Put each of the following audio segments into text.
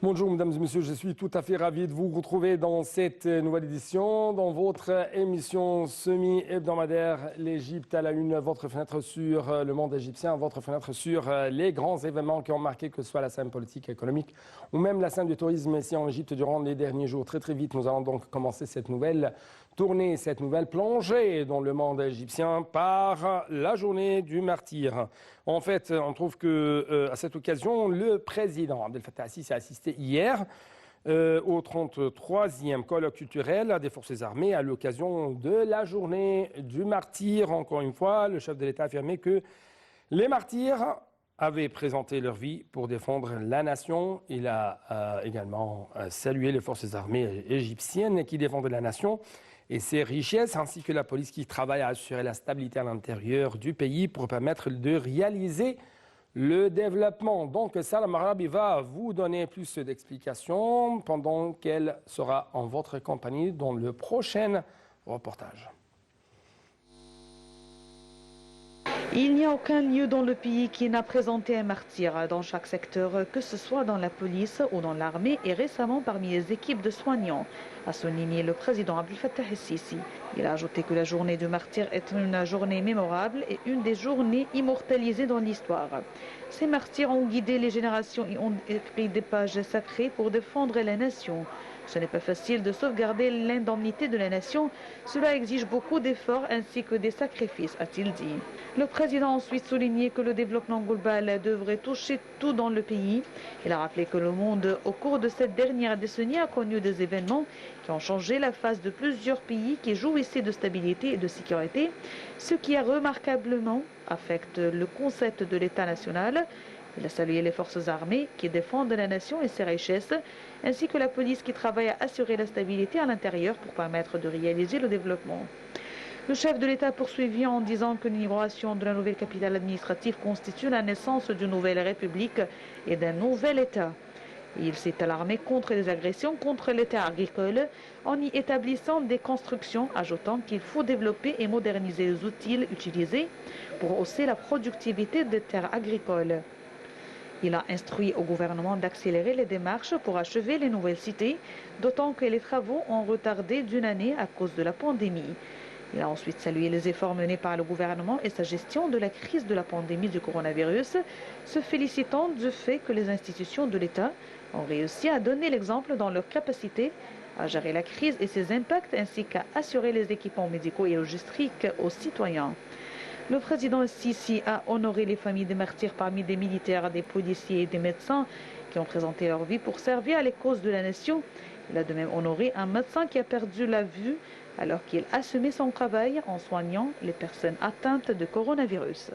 Bonjour mesdames et messieurs, je suis tout à fait ravi de vous retrouver dans cette nouvelle édition, dans votre émission semi-hebdomadaire, l'Égypte à la une, votre fenêtre sur le monde égyptien, votre fenêtre sur les grands événements qui ont marqué que ce soit la scène politique, économique ou même la scène du tourisme ici en Égypte durant les derniers jours. Très vite, nous allons donc commencer cette nouvelle tournée, cette nouvelle plongée dans le monde égyptien par la journée du martyr. En fait, on trouve que à cette occasion, le président Abdel Fattah al-Sisi a assisté hier au 33e colloque culturel des forces armées à l'occasion de la journée du martyr. Encore une fois, le chef de l'État a affirmé que les martyrs avaient présenté leur vie pour défendre la nation. Il a également salué les forces armées égyptiennes qui défendent la nation et ses richesses, ainsi que la police qui travaille à assurer la stabilité à l'intérieur du pays pour permettre de réaliser le développement. Donc Salam Arabi va vous donner plus d'explications pendant qu'elle sera en votre compagnie dans le prochain reportage. Il n'y a aucun lieu dans le pays qui n'a présenté un martyr dans chaque secteur, que ce soit dans la police ou dans l'armée et récemment parmi les équipes de soignants, a souligné le président Abdel Fattah al-Sisi. Il a ajouté que la journée du martyr est une journée mémorable et une des journées immortalisées dans l'histoire. Ces martyrs ont guidé les générations et ont écrit des pages sacrées pour défendre la nation. Ce n'est pas facile de sauvegarder l'indemnité de la nation. Cela exige beaucoup d'efforts ainsi que des sacrifices, a-t-il dit. Le président a ensuite souligné que le développement global devrait toucher tout dans le pays. Il a rappelé que le monde, au cours de cette dernière décennie, a connu des événements qui ont changé la face de plusieurs pays qui jouissaient de stabilité et de sécurité, ce qui a remarquablement affecté le concept de l'État national. Il a salué les forces armées qui défendent la nation et ses richesses, ainsi que la police qui travaille à assurer la stabilité à l'intérieur pour permettre de réaliser le développement. Le chef de l'État poursuivit en disant que l'inauguration de la nouvelle capitale administrative constitue la naissance d'une nouvelle république et d'un nouvel État. Il s'est alarmé contre les agressions contre l'État agricole en y établissant des constructions, ajoutant qu'il faut développer et moderniser les outils utilisés pour hausser la productivité des terres agricoles. Il a instruit au gouvernement d'accélérer les démarches pour achever les nouvelles cités, d'autant que les travaux ont retardé d'une année à cause de la pandémie. Il a ensuite salué les efforts menés par le gouvernement et sa gestion de la crise de la pandémie du coronavirus, se félicitant du fait que les institutions de l'État ont réussi à donner l'exemple dans leur capacité à gérer la crise et ses impacts, ainsi qu'à assurer les équipements médicaux et logistiques aux citoyens. Le président Sisi a honoré les familles des martyrs parmi des militaires, des policiers et des médecins qui ont présenté leur vie pour servir à les causes de la nation. Il a de même honoré un médecin qui a perdu la vue alors qu'il assumait son travail en soignant les personnes atteintes de coronavirus.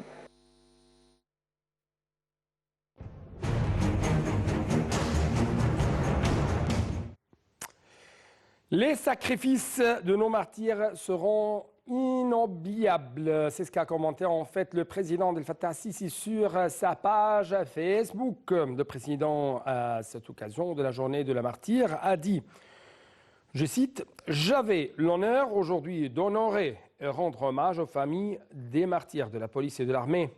Les sacrifices de nos martyrs seront inoubliables. C'est ce qu'a commenté en fait le président Abdel Fattah al-Sisi sur sa page Facebook. Le président, à cette occasion de la journée de la martyr, a dit, je cite, « J'avais l'honneur aujourd'hui d'honorer et rendre hommage aux familles des martyrs de la police et de l'armée.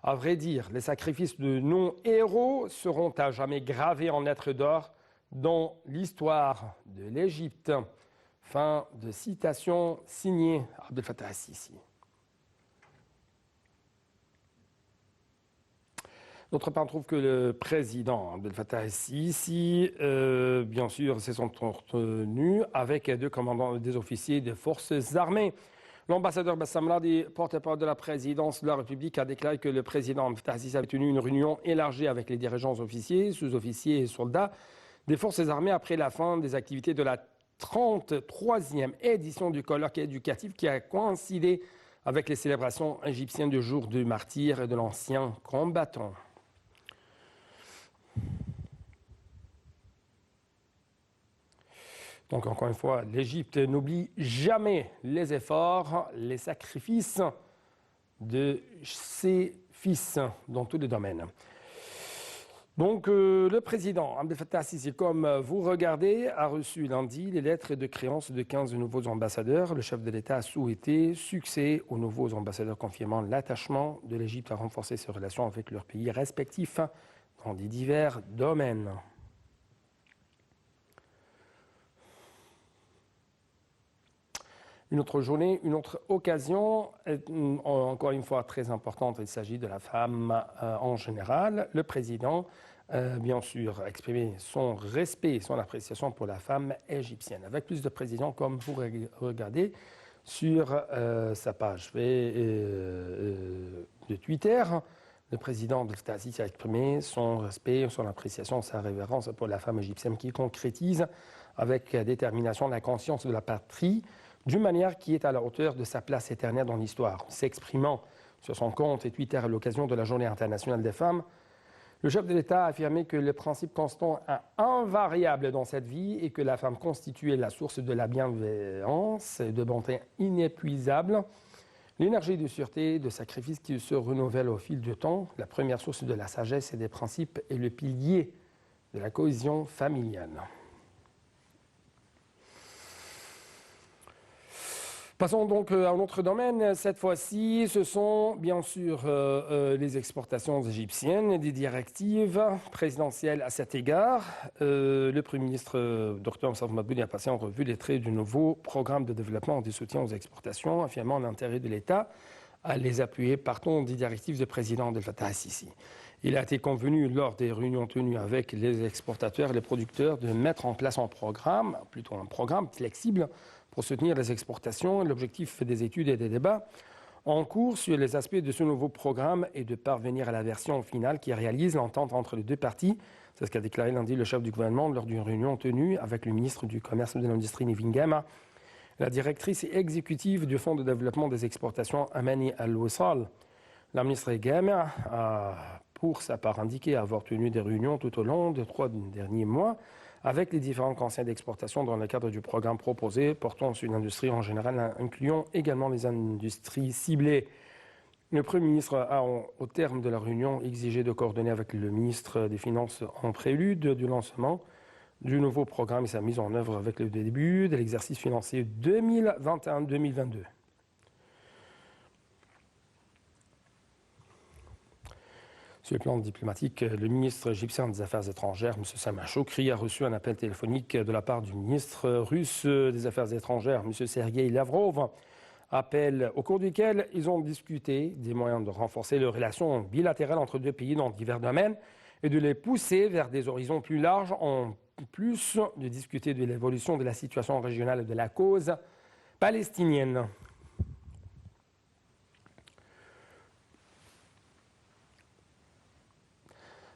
À vrai dire, les sacrifices de nos héros seront à jamais gravés en lettres d'or dans l'histoire de l'Égypte. » Fin de citation signée Abdel Fattah al-Sisi. D'autre part, on trouve que le président Abdel Fattah al-Sisi, bien sûr, s'est entretenu avec deux commandants des officiers des forces armées. L'ambassadeur Bassam Radi, porte-parole de la présidence de la République, a déclaré que le président Abdel Fattah al-Sisi avait tenu une réunion élargie avec les dirigeants officiers, sous-officiers et soldats des forces armées après la fin des activités de la 33e édition du colloque éducatif qui a coïncidé avec les célébrations égyptiennes du jour du martyr et de l'ancien combattant. Donc encore une fois, l'Égypte n'oublie jamais les efforts, les sacrifices de ses fils dans tous les domaines. Donc le président Abdel Fattah al-Sisi, comme vous regardez, a reçu lundi les lettres de créance de 15 nouveaux ambassadeurs. Le chef de l'État a souhaité succès aux nouveaux ambassadeurs, confirmant l'attachement de l'Égypte à renforcer ses relations avec leurs pays respectifs dans des divers domaines. Une autre journée, une autre occasion, encore une fois très importante, il s'agit de la femme en général. Le président, bien sûr, a exprimé son respect et son appréciation pour la femme égyptienne. Avec plus de précisions, comme vous regardez sur sa page de Twitter, le président de l'État a exprimé son respect, son appréciation, sa révérence pour la femme égyptienne qui concrétise avec détermination la conscience de la patrie d'une manière qui est à la hauteur de sa place éternelle dans l'histoire. S'exprimant sur son compte et Twitter à l'occasion de la Journée internationale des femmes, le chef de l'État a affirmé que le principe constant est invariable dans cette vie et que la femme constituait la source de la bienveillance et de bonté inépuisable, l'énergie de sûreté, de sacrifice qui se renouvelle au fil du temps, la première source de la sagesse et des principes est le pilier de la cohésion familiale. Passons donc à un autre domaine. Cette fois-ci, ce sont bien sûr les exportations égyptiennes et des directives présidentielles à cet égard. Le Premier ministre Dr Moussa Mabouli a passé en revue les traits du nouveau programme de développement et de soutien aux exportations, affirmant l'intérêt de l'État à les appuyer partant des directives du président Abdel Fattah el-Sisi. Il a été convenu lors des réunions tenues avec les exportateurs et les producteurs de mettre en place un programme flexible pour soutenir les exportations. L'objectif des études et des débats en cours sur les aspects de ce nouveau programme est de parvenir à la version finale qui réalise l'entente entre les deux parties. C'est ce qu'a déclaré lundi le chef du gouvernement lors d'une réunion tenue avec le ministre du Commerce et de l'Industrie, Nivin Gama, la directrice exécutive du Fonds de développement des exportations, Amani Al-Wissal. La ministre Gama a pour sa part indiqué avoir tenu des réunions tout au long des 3 derniers mois avec les différents conseils d'exportation dans le cadre du programme proposé portant sur l'industrie en général, incluant également les industries ciblées. Le Premier ministre a, au terme de la réunion, exigé de coordonner avec le ministre des Finances en prélude du lancement du nouveau programme et sa mise en œuvre avec le début de l'exercice financier 2021-2022. Sur le plan diplomatique, le ministre égyptien des Affaires étrangères, M. Sameh Choukri, a reçu un appel téléphonique de la part du ministre russe des Affaires étrangères, M. Sergei Lavrov, appel au cours duquel ils ont discuté des moyens de renforcer les relations bilatérales entre deux pays dans divers domaines et de les pousser vers des horizons plus larges, en plus de discuter de l'évolution de la situation régionale et de la cause palestinienne.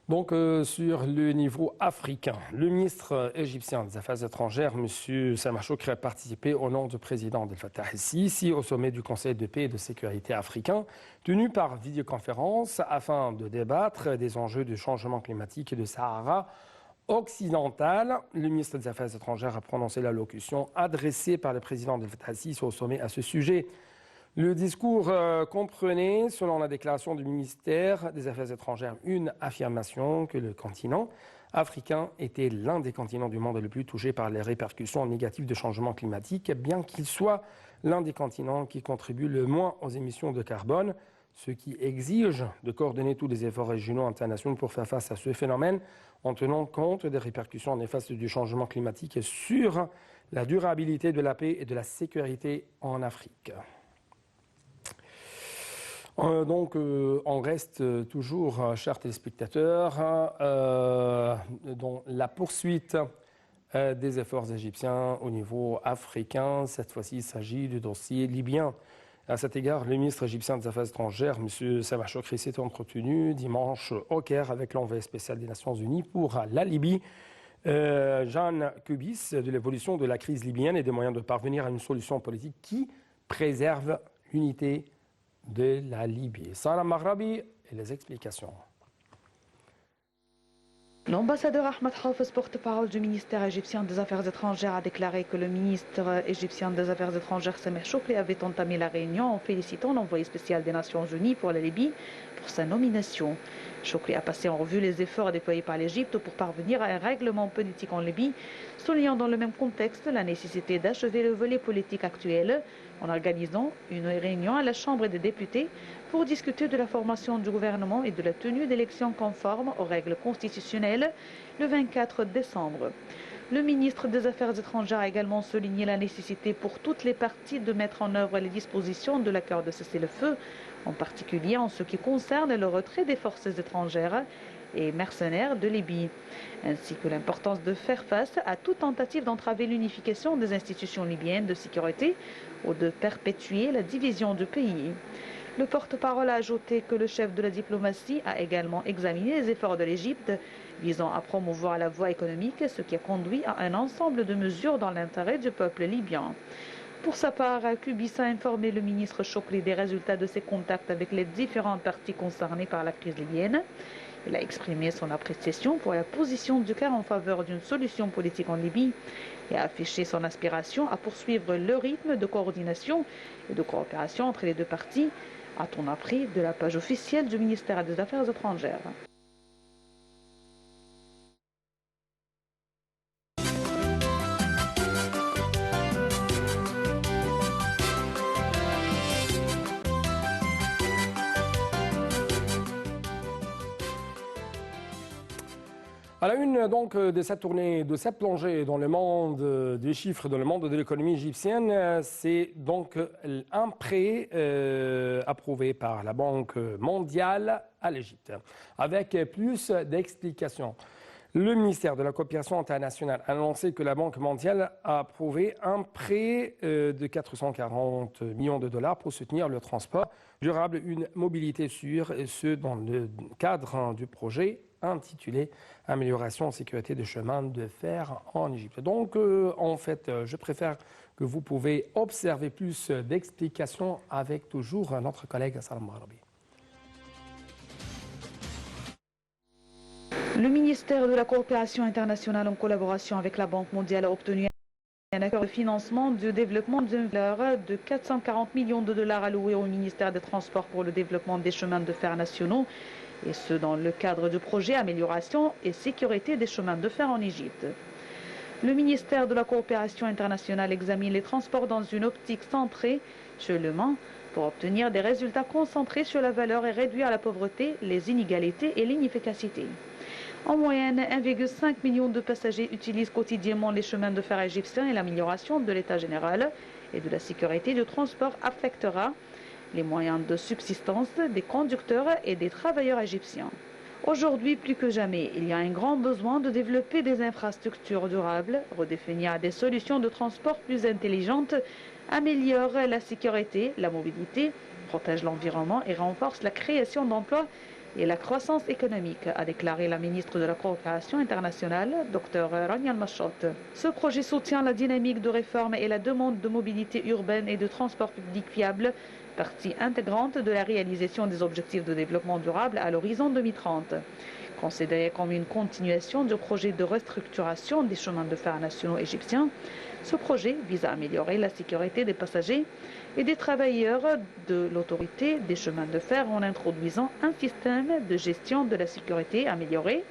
Donc, sur le niveau africain, le ministre égyptien des Affaires étrangères, M. Sameh Choukri, a participé au nom du président Abdel Fattah el-Sisi au sommet du Conseil de paix et de sécurité africain, tenu par vidéoconférence afin de débattre des enjeux du changement climatique et du Sahara occidental. Le ministre des Affaires étrangères a prononcé l'allocution adressée par le président Abdel Fattah el-Sisi au sommet à ce sujet. Le discours comprenait, selon la déclaration du ministère des Affaires étrangères, une affirmation que le continent africain était l'un des continents du monde le plus touché par les répercussions négatives du changement climatique, bien qu'il soit l'un des continents qui contribue le moins aux émissions de carbone, ce qui exige de coordonner tous les efforts régionaux et internationaux pour faire face à ce phénomène en tenant compte des répercussions néfastes du changement climatique sur la durabilité de la paix et de la sécurité en Afrique. Donc, on reste toujours, chers téléspectateurs, dans la poursuite des efforts égyptiens au niveau africain. Cette fois-ci, il s'agit du dossier libyen. À cet égard, le ministre égyptien des Affaires étrangères, M. Sameh Choukri, s'est entretenu dimanche au Caire avec l'envoyé spécial des Nations Unies pour la Libye, Jeanne Kubis, de l'évolution de la crise libyenne et des moyens de parvenir à une solution politique qui préserve l'unité de la Libye. Salam Maghrabi et les explications. L'ambassadeur Ahmed Hafez, porte-parole du ministère égyptien des Affaires étrangères, a déclaré que le ministre égyptien des Affaires étrangères, Sameh Choukri, avait entamé la réunion en félicitant l'envoyé spécial des Nations Unies pour la Libye pour sa nomination. Choukri a passé en revue les efforts déployés par l'Égypte pour parvenir à un règlement politique en Libye, soulignant dans le même contexte la nécessité d'achever le volet politique actuel en organisant une réunion à la Chambre des députés pour discuter de la formation du gouvernement et de la tenue d'élections conformes aux règles constitutionnelles le 24 décembre. Le ministre des Affaires étrangères a également souligné la nécessité pour toutes les parties de mettre en œuvre les dispositions de l'accord de cessez-le-feu, en particulier en ce qui concerne le retrait des forces étrangères et mercenaires de Libye, ainsi que l'importance de faire face à toute tentative d'entraver l'unification des institutions libyennes de sécurité ou de perpétuer la division du pays. Le porte-parole a ajouté que le chef de la diplomatie a également examiné les efforts de l'Égypte visant à promouvoir la voie économique, ce qui a conduit à un ensemble de mesures dans l'intérêt du peuple libyen. Pour sa part, Kubis a informé le ministre Chokri des résultats de ses contacts avec les différentes parties concernées par la crise libyenne. Il a exprimé son appréciation pour la position du Caire en faveur d'une solution politique en Libye et a affiché son aspiration à poursuivre le rythme de coordination et de coopération entre les deux parties, a-t-on appris de la page officielle du ministère des Affaires étrangères. À la une donc de cette tournée, de cette plongée dans le monde des chiffres, dans le monde de l'économie égyptienne, c'est donc un prêt approuvé par la Banque mondiale à l'Égypte. Avec plus d'explications. Le ministère de la Coopération internationale a annoncé que la Banque mondiale a approuvé un prêt de 440 millions de dollars pour soutenir le transport durable, une mobilité sûre, et ce dans le cadre du projet intitulé « Amélioration en sécurité des chemins de fer en Égypte ». Donc, en fait, je préfère que vous pouvez observer plus d'explications avec toujours notre collègue Salam Arabi. Le ministère de la Coopération internationale en collaboration avec la Banque mondiale a obtenu un accord de financement du développement d'une valeur de 440 millions de dollars alloués au ministère des Transports pour le développement des chemins de fer nationaux, et ce dans le cadre du projet Amélioration et sécurité des chemins de fer en Égypte. Le ministère de la Coopération internationale examine les transports dans une optique centrée sur le Mans pour obtenir des résultats concentrés sur la valeur et réduire la pauvreté, les inégalités et l'inefficacité. En moyenne, 1,5 million de passagers utilisent quotidiennement les chemins de fer égyptiens et l'amélioration de l'état général et de la sécurité du transport affectera les moyens de subsistance des conducteurs et des travailleurs égyptiens. Aujourd'hui, plus que jamais, il y a un grand besoin de développer des infrastructures durables, redéfinir des solutions de transport plus intelligentes, améliorer la sécurité, la mobilité, protège l'environnement et renforce la création d'emplois et la croissance économique, a déclaré la ministre de la Coopération internationale, Dr Rania Al-Machot. Ce projet soutient la dynamique de réforme et la demande de mobilité urbaine et de transport public fiable, partie intégrante de la réalisation des objectifs de développement durable à l'horizon 2030. Considéré comme une continuation du projet de restructuration des chemins de fer nationaux égyptiens, ce projet vise à améliorer la sécurité des passagers et des travailleurs de l'autorité des chemins de fer en introduisant un système de gestion de la sécurité amélioré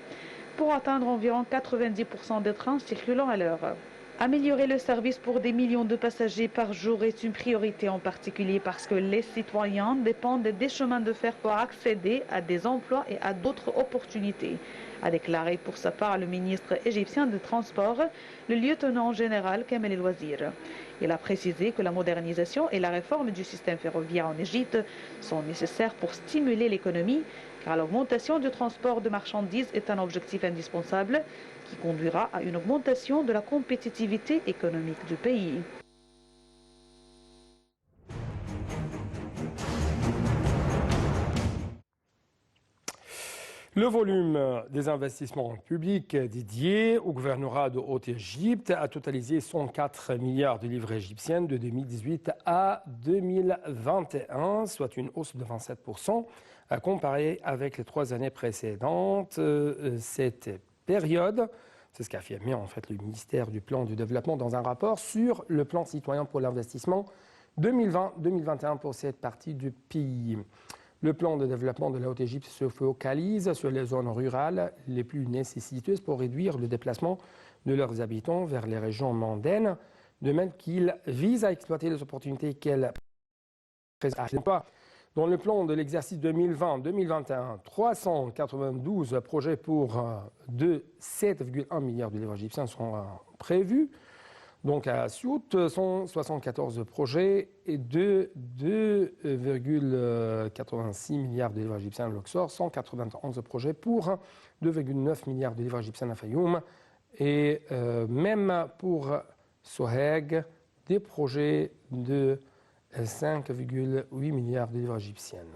pour atteindre environ 90% des trains circulant à l'heure. Améliorer le service pour des millions de passagers par jour est une priorité, en particulier parce que les citoyens dépendent des chemins de fer pour accéder à des emplois et à d'autres opportunités, a déclaré pour sa part le ministre égyptien des Transports, le lieutenant-général Kamel El-Wazir. Il a précisé que la modernisation et la réforme du système ferroviaire en Égypte sont nécessaires pour stimuler l'économie, car l'augmentation du transport de marchandises est un objectif indispensable qui conduira à une augmentation de la compétitivité économique du pays. Le volume des investissements publics dédiés au gouvernorat de Haute-Égypte a totalisé 104 milliards de livres égyptiens de 2018 à 2021, soit une hausse de 27%, comparée avec les 3 années précédentes. Cette période, c'est ce qu'a affirmé en fait le ministère du Plan du Développement dans un rapport sur le plan citoyen pour l'investissement 2020-2021 pour cette partie du pays. Le plan de développement de la Haute-Égypte se focalise sur les zones rurales les plus nécessiteuses pour réduire le déplacement de leurs habitants vers les régions mondaines, de même qu'il vise à exploiter les opportunités qu'elles présentent. Dans le plan de l'exercice 2020-2021, 392 projets pour de 7,1 milliards de livres égyptiens sont prévus. Donc à Siout, 174 projets et de 2,86 milliards de livres égyptiens à Luxor, 191 projets pour 2,9 milliards de livres égyptiens à Fayoum. Et même pour Sohag, des projets de 5,8 milliards de livres égyptiennes.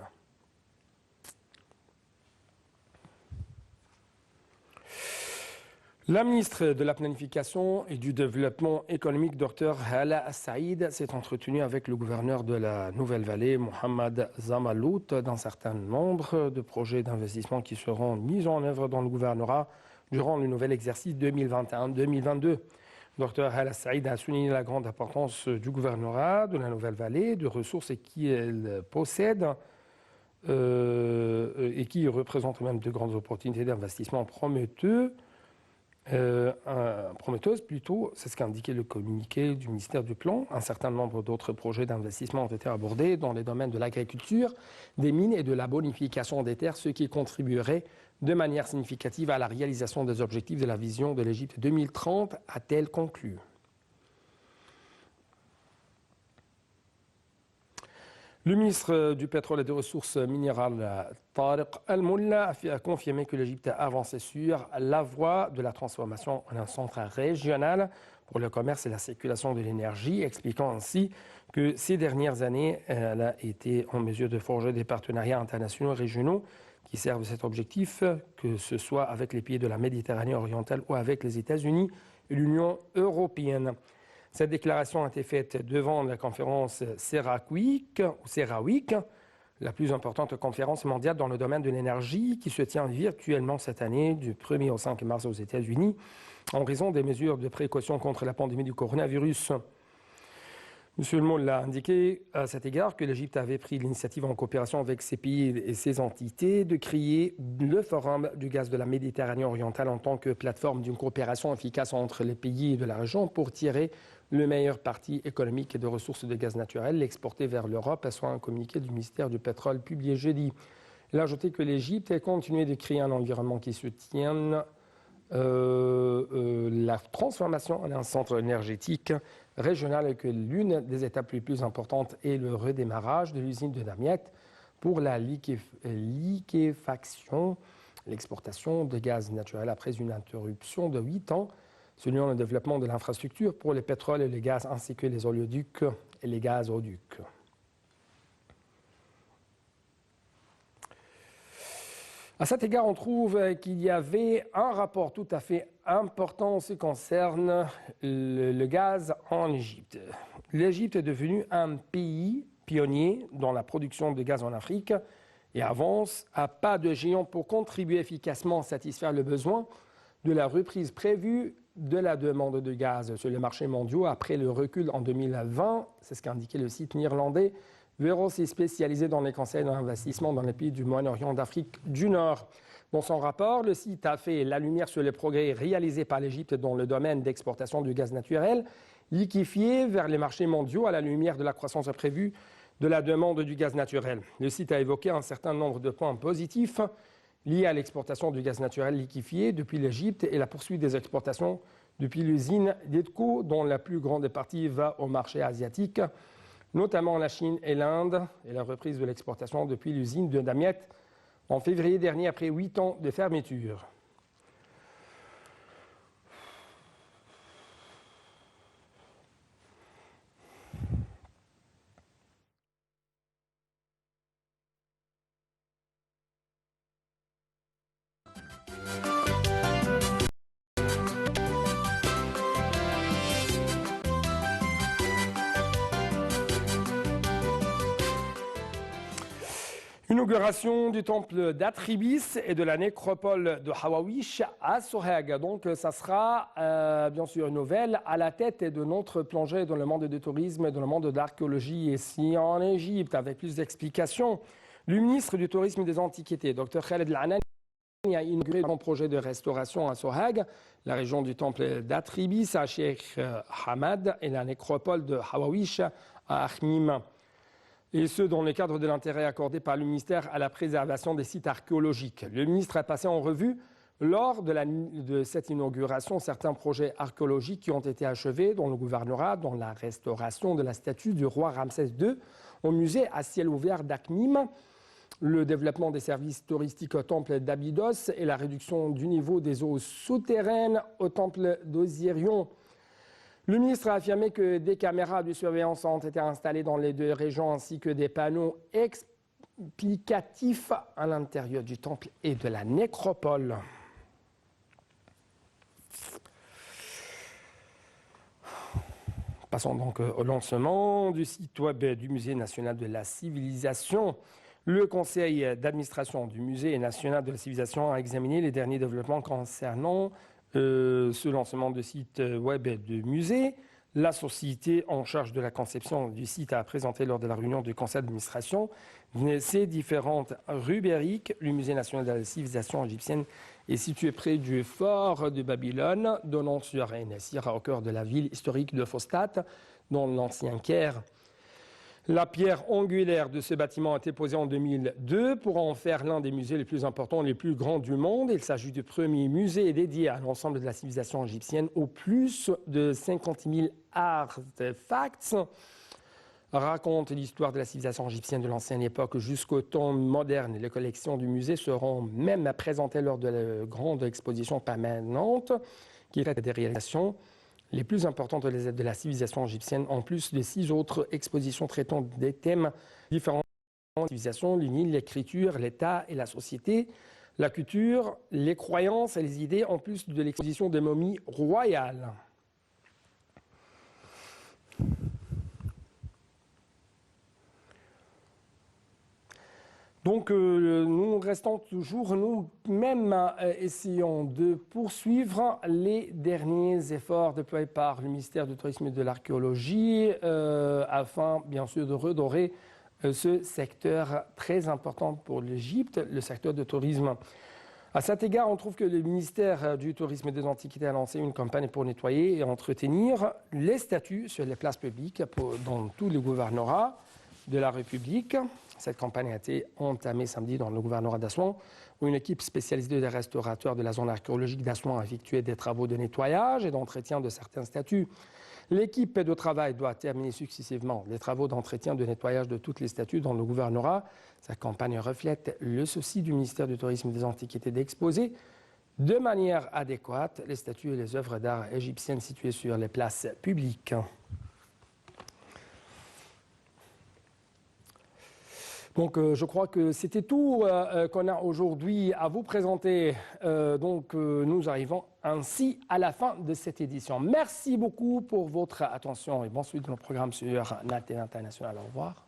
La ministre de la Planification et du Développement économique, Dr Hala Saïd, s'est entretenue avec le gouverneur de la Nouvelle-Vallée, Mohamed Zamalout, d'un certain nombre de projets d'investissement qui seront mis en œuvre dans le gouvernorat durant le nouvel exercice 2021-2022. Dr Hala Saïd a souligné la grande importance du gouvernorat de la Nouvelle-Vallée, de ressources qu'elle possède et qui représentent même de grandes opportunités d'investissement prometteuses plutôt, c'est ce qu'a indiqué le communiqué du ministère du Plan. Un certain nombre d'autres projets d'investissement ont été abordés dans les domaines de l'agriculture, des mines et de la bonification des terres, ce qui contribuerait de manière significative à la réalisation des objectifs de la vision de l'Égypte 2030, a-t-elle conclu. Le ministre du Pétrole et des Ressources minérales, Tariq Al-Molla, a confirmé que l'Égypte a avancé sur la voie de la transformation en un centre régional pour le commerce et la circulation de l'énergie, expliquant ainsi que ces dernières années, elle a été en mesure de forger des partenariats internationaux et régionaux qui servent cet objectif, que ce soit avec les pays de la Méditerranée orientale ou avec les États-Unis et l'Union européenne. Cette déclaration a été faite devant la conférence CERAWeek, la plus importante conférence mondiale dans le domaine de l'énergie qui se tient virtuellement cette année du 1er au 5 mars aux États-Unis en raison des mesures de précaution contre la pandémie du coronavirus. M. Le Moll l'a indiqué à cet égard que l'Égypte avait pris l'initiative en coopération avec ses pays et ses entités de créer le Forum du gaz de la Méditerranée orientale en tant que plateforme d'une coopération efficace entre les pays de la région pour tirer le meilleur parti économique et de ressources de gaz naturel, l'exporter vers l'Europe, soit un communiqué du ministère du Pétrole publié jeudi. Il a ajouté que l'Égypte a continué de créer un environnement qui soutienne la transformation en un centre énergétique régional et que l'une des étapes les plus importantes est le redémarrage de l'usine de Damiette pour la liquéfaction, l'exportation de gaz naturel après une interruption de 8 ans, selon le développement de l'infrastructure pour le pétrole et le gaz ainsi que les oléoducs et les gazoducs. À cet égard, on trouve qu'il y avait un rapport tout à fait important en ce qui concerne le gaz en Égypte. L'Égypte est devenue un pays pionnier dans la production de gaz en Afrique et avance à pas de géant pour contribuer efficacement à satisfaire le besoin de la reprise prévue de la demande de gaz sur les marchés mondiaux après le recul en 2020. C'est ce qu'a indiqué le site néerlandais Veros est spécialisé dans les conseils d'investissement dans les pays du Moyen-Orient d'Afrique du Nord. Dans son rapport, le site a fait la lumière sur les progrès réalisés par l'Égypte dans le domaine d'exportation du gaz naturel liquéfié vers les marchés mondiaux à la lumière de la croissance prévue de la demande du gaz naturel. Le site a évoqué un certain nombre de points positifs liés à l'exportation du gaz naturel liquéfié depuis l'Égypte et la poursuite des exportations depuis l'usine d'Edco, dont la plus grande partie va au marché asiatique, notamment la Chine et l'Inde, et la reprise de l'exportation depuis l'usine de Damiette en février dernier après 8 ans de fermeture. Inauguration du temple d'Atribis et de la nécropole de Hawawish à Sohag. Donc, ça sera bien sûr une nouvelle à la tête de notre plongée dans le monde du tourisme et dans le monde de l'archéologie ici en Égypte. Avec plus d'explications, le ministre du Tourisme et des Antiquités, Dr Khaled Al-Anani, a inauguré un projet de restauration à Sohag, la région du temple d'Atribis à Sheikh Hamad et la nécropole de Hawawish à Akhmim. et ce, dans le cadre de l'intérêt accordé par le ministère à la préservation des sites archéologiques. Le ministre a passé en revue, lors de cette inauguration, certains projets archéologiques qui ont été achevés dans le gouvernorat, dont la restauration de la statue du roi Ramsès II au musée à ciel ouvert d'Akhmim, le développement des services touristiques au temple d'Abydos et la réduction du niveau des eaux souterraines au temple d'Osirion. Le ministre a affirmé que des caméras de surveillance ont été installées dans les deux régions ainsi que des panneaux explicatifs à l'intérieur du temple et de la nécropole. Passons donc au lancement du site web du Musée national de la civilisation. Le conseil d'administration du Musée national de la civilisation a examiné les derniers développements concernant ce lancement de site web du musée. La société en charge de la conception du site a présenté lors de la réunion du conseil d'administration ses différentes rubriques. Le Musée national de la civilisation égyptienne est situé près du fort de Babylone, donnant sur Ennessira, au cœur de la ville historique de Phostate, dans l'ancien Caire. La pierre angulaire de ce bâtiment a été posée en 2002 pour en faire l'un des musées les plus importants, les plus grands du monde. Il s'agit du premier musée dédié à l'ensemble de la civilisation égyptienne, au plus de 50 000 artefacts. Raconte l'histoire de la civilisation égyptienne de l'ancienne époque jusqu'au temps moderne. Les collections du musée seront même présentées lors de la grande exposition permanente qui traite des réalisations les plus importantes de la civilisation égyptienne, en plus de 6 autres expositions traitant des thèmes différents de la civilisation, le Nil, l'écriture, l'État et la société, la culture, les croyances et les idées, en plus de l'exposition des momies royales. Donc, nous restons toujours, nous-mêmes, essayons de poursuivre les derniers efforts déployés par le ministère du Tourisme et de l'Archéologie afin, bien sûr, de redorer ce secteur très important pour l'Égypte, le secteur du tourisme. À cet égard, on trouve que le ministère du Tourisme et des Antiquités a lancé une campagne pour nettoyer et entretenir les statues sur les places publiques dans tous les gouvernorats de la République. Cette campagne a été entamée samedi dans le gouvernorat d'Assouan, où une équipe spécialisée des restaurateurs de la zone archéologique d'Assouan a effectué des travaux de nettoyage et d'entretien de certaines statues. L'équipe de travail doit terminer successivement les travaux d'entretien de nettoyage de toutes les statues dans le gouvernorat. Cette campagne reflète le souci du ministère du Tourisme et des Antiquités d'exposer de manière adéquate les statues et les œuvres d'art égyptiennes situées sur les places publiques. Donc, je crois que c'était tout qu'on a aujourd'hui à vous présenter. Nous arrivons ainsi à la fin de cette édition. Merci beaucoup pour votre attention et bonne suite de nos programmes sur Net International. Au revoir.